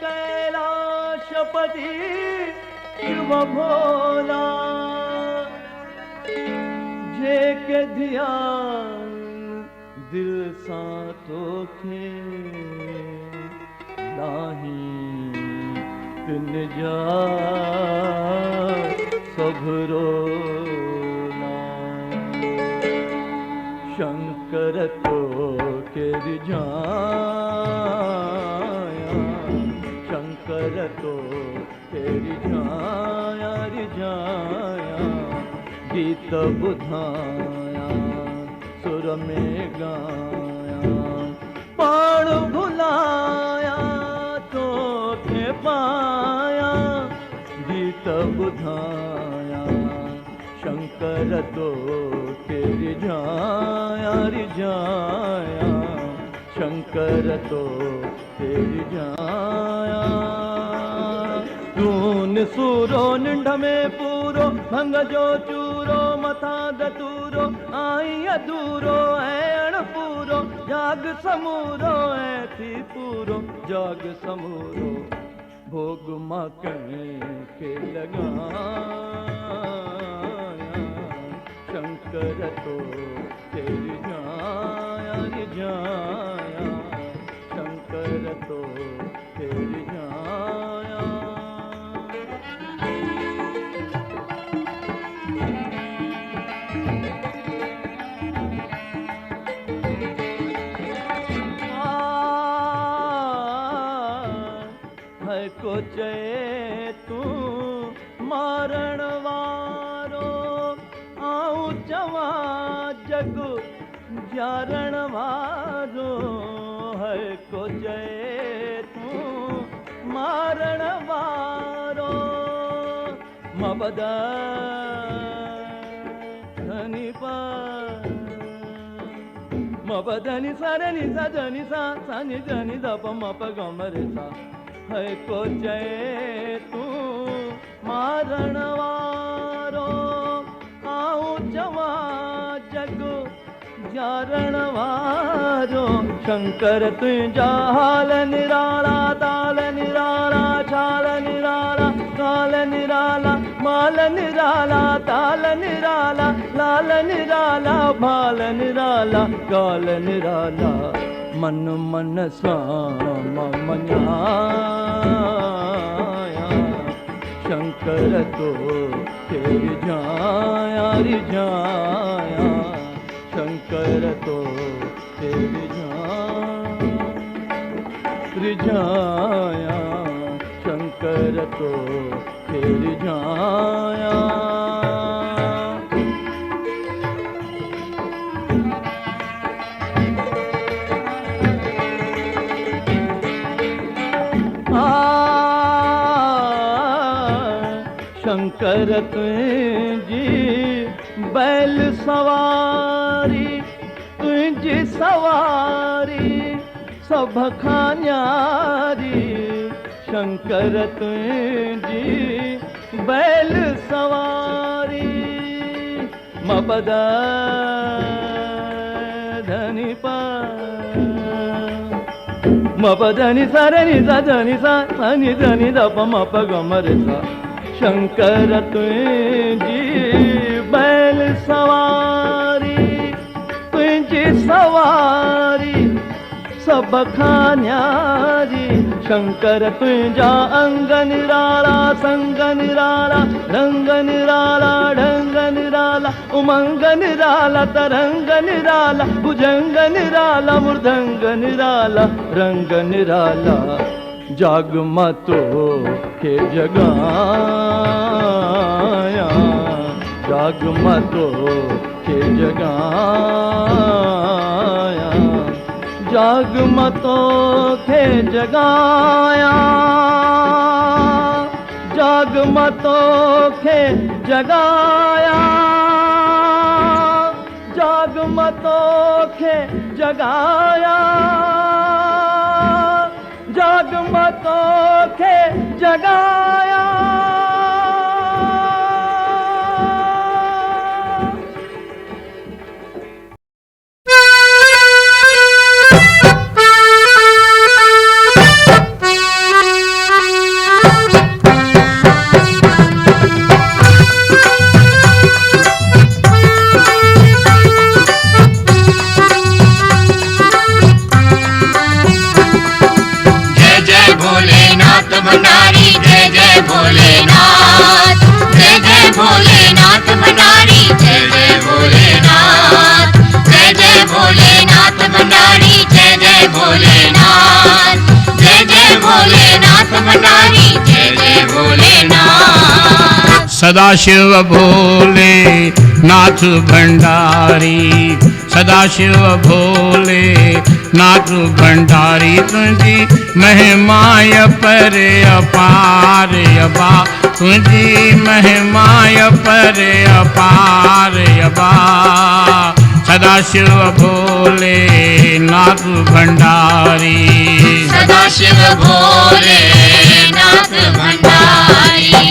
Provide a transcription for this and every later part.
कैलाशपति शिव भोला, जे के ध्यान दिल सा तोखे लाही तिन जा सभरो शंकर तो के रिझाया, शंकर तो के रिझाया रिझाया, गीत बुधाया सुर में गाया, प्राण भुलाया तो के पाया, गीत बुधाया शंकर तो के रिझाया रिझाया, शंकर तो के रिझाया। तून सूरो निंढ में पूरो, भंग जो चूरो मथा दतूरो, आई अधूरो ऐण पूरो, जाग समूरो ऐ थी पूरो, जाग समूरो, भोग मां के लगाया, शंकर तो के रिझाया रिझाया, शंकर तो के रिझाया। है को चए तू मारण वारो, आऊं चवा जग जारण वारो, है को चए तू मारण वारो, मबद धनी पा मबधनी सरनी सजनी सा सनि जनी दप मप गमरे सा, है को चए तू मारण वारो, आऊं चवा जग जारण वारो, शंकर तुझा हाल निराला, ताल निराला, छाल निराला, काल निराला, माल निराला, ताल निराला, लाल निराला, भाल निराला, काल निराला, मन मन स्वाम मनाया, शंकर तो के रिझाया रिझाया, शंकर तो के रिझाया, शंकर तो के रिझाया। शंकर तुझी बैल सवारी, तुझी सवारी सब खान्यारी, शंकर तुझी बैल सवारी, मबद धनी पा मबधनी सरनी सजनी सा सनि धनी दप मप गमरे सा, शंकर तुझी बैल सवारी, तुझी सवारी सब खान्यारी, शंकर तुझा अंग निराला, संग निराला, रंग निराला, ढंग निराला, उमंग निराला, तरंग निराला, भुजंग निराला, मृदंग निराला, रंग निराला, जाग मतो के जगाया, जाग मतो के जगाया, जाग मतो के जगाया, जाग मतो के जगाया, जाग मतो के जगाया, जाग मतो के जगाया। नाथ भंडारी जय जय भोलेनाथ, जय जय भोलेनाथ भंडारी जय जय भोलेनाथ, जय जय भोलेनाथ भंडारी जय जय भोलेनाथ, जय जय भोलेनाथ भंडारी जय जय भोलेनाथ। सदाशिव भोले नाथ भंडारी, सदाशिव भोले नाथ भंडारी, तुझी महिमाय पर अपार अबा, तुझी महिमाय पर अपार अबा। सदाशिव भोले नाथ भंडारी, सदाशिव भोले नाथ भंडारी।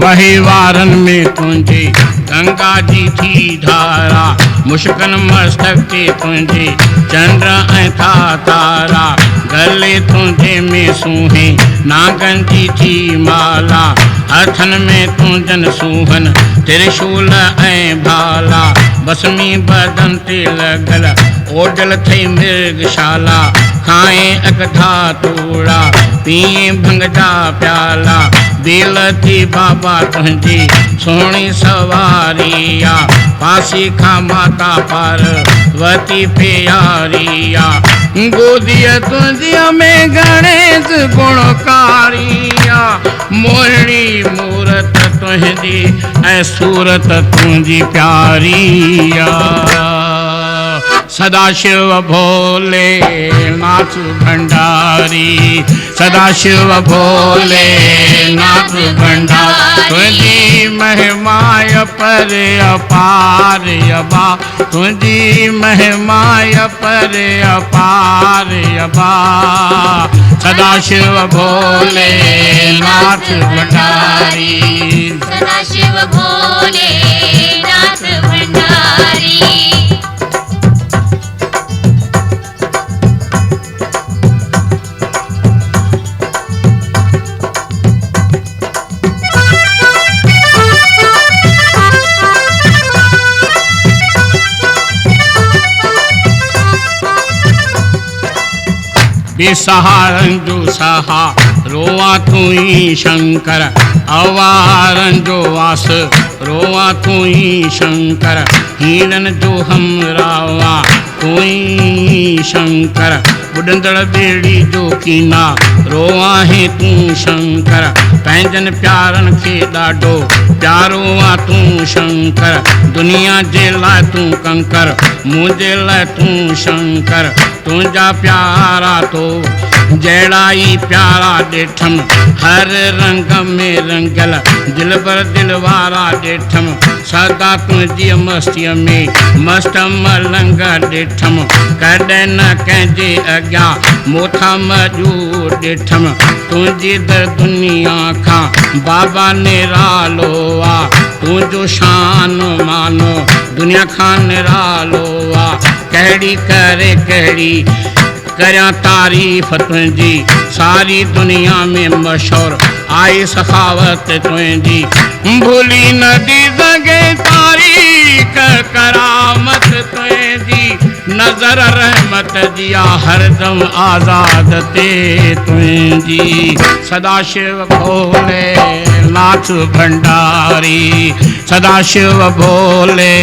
वही वारन में तुझे गंगा जी थी धारा, मुश्किल मस्तक ते तुझे चंद्र था तारा, गले तुझे में सूहे नागन जी थी माला, हथन में तुझन सूहन त्रिशूल ऐं भाला, बसमी बदन ते लगल ओडल थई मृगशाला, खाए अगधा तोड़ा पिए भंग जा प्याला, दिल थी बाबा तुझी सोणी सवारिया, पासी खा माता पार्वती प्यारिया, गोदिया तुझिया में गणेश गुणकारिया, मोहिनी मूरत तुझी ऐ सूरत तुझी प्यारिया। सदाशिव भोले नाथ भंडारी, सदाशिव भोले नाथ भंडारी, तुझी महिमाय पर अपार अबा, तुझी महिमाय पर अपार अबा। सदाशिव भोले नाथ भंडारी, सदाशिव भोले नाथ भंडारी। बेसहारन जो सहा रोआ तू ही शंकर, अवारन जो वास रोआ तू ही शंकर, हीरन जो हम रावा तू ही शंकर, बुडंदड़ बेड़ी जो कीना रोआ है तू शंकर, पंहिंजन प्यारन खे ॾाढो प्यारो आ तू शंकर, दुनिया जे लाइ तू कंकर, मुंहिंजे लाइ तू शंकर, तुझा प्यारा तो जहिड़ा ई प्यारा ॾिठम, हर रंग में रंगल दिल पर दिल वारा ॾिठम, सदा तुंहिंजी मस्तीअ में मस्त मलंग ॾिठम, कॾहिं न कंहिंजे अॻियां मोथा मजूर ॾिठम, तुंहिंजी दर दुनिया खां बाबा निरालो आ, तुंहिंजो शान मानो दुनिया खां निरालो आ, कहिड़ी करे कहिड़ी करियां तारीफ़ तुंहिंजी, सारी दुनिया में मशहूर आई सखावत तुंहिंजी, भूली न दी सघे तारीख़ करामत तुंहिंजी, नज़र रहमत जिया हरदम आज़ाद ते तुंहिंजी। सदाशिव भोले नाथ भंडारी, सदाशिव भोले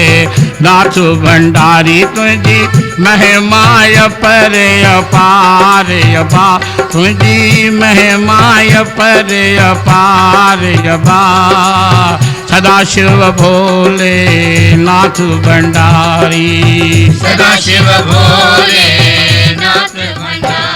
नाथ भंडारी, तुंहिंजी महिमाय पर अपार अबा, तुंहिंजी महिमाय पर अपार अबा। सदाशिव भोले नाथ भंडारी, सदाशिव भोले नाथ भंडारी।